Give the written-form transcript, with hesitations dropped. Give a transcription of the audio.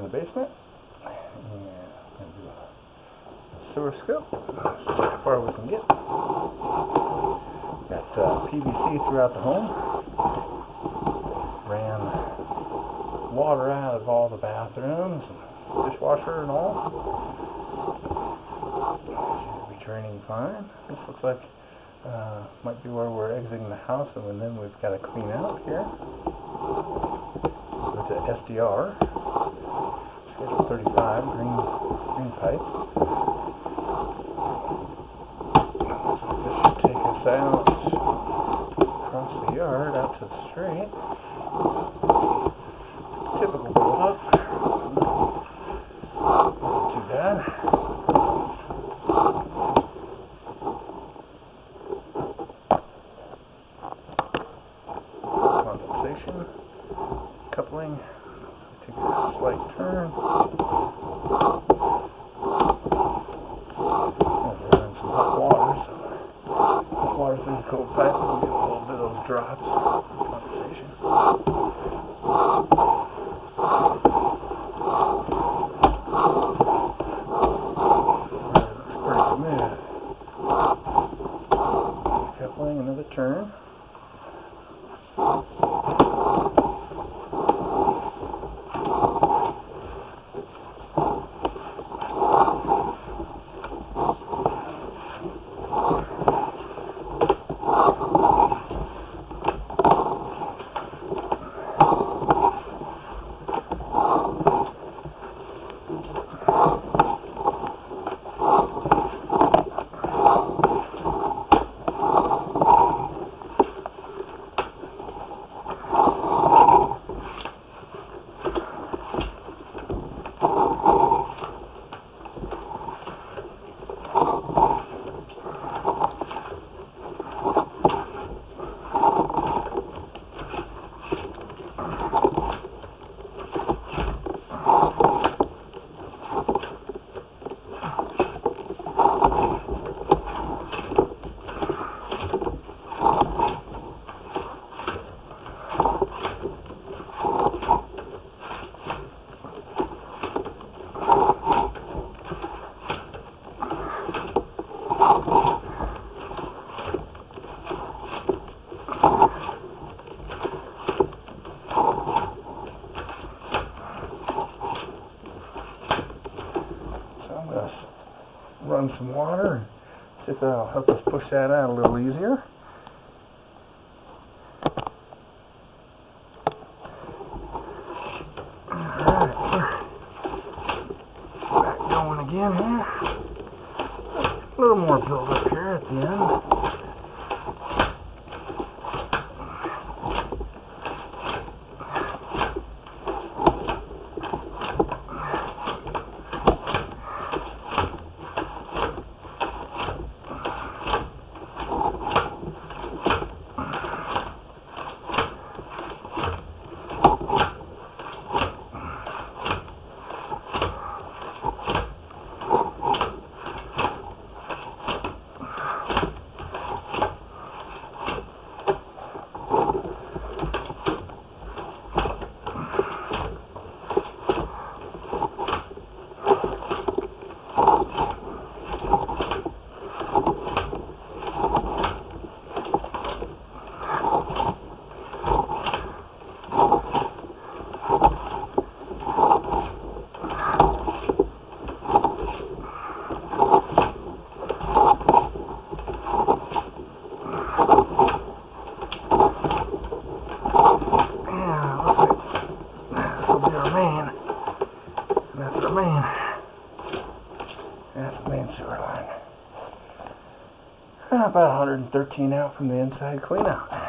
in the basement. And I'm going to do a sewer scoop. As far as we can get. Got PVC throughout the home. Ran water out of all the bathrooms and dishwasher and all. Should be draining fine. This looks like might be where we're exiting the house, and then we've got to clean out here. Go to SDR, schedule 35, green pipe. This should take us out across the yard, out to the street. Typical build-up. Not too bad. Condensation, coupling. Take a slight turn. We're in some hot water, so hot water through the cold pipe, and we get a little bit of those drops. Condensation. Coupling, another turn. Run some water and see if that'll help us push that out a little easier. Alright, back going again here. A little more build up here at the end. That's the main sewer line. About 113 out from the inside clean out.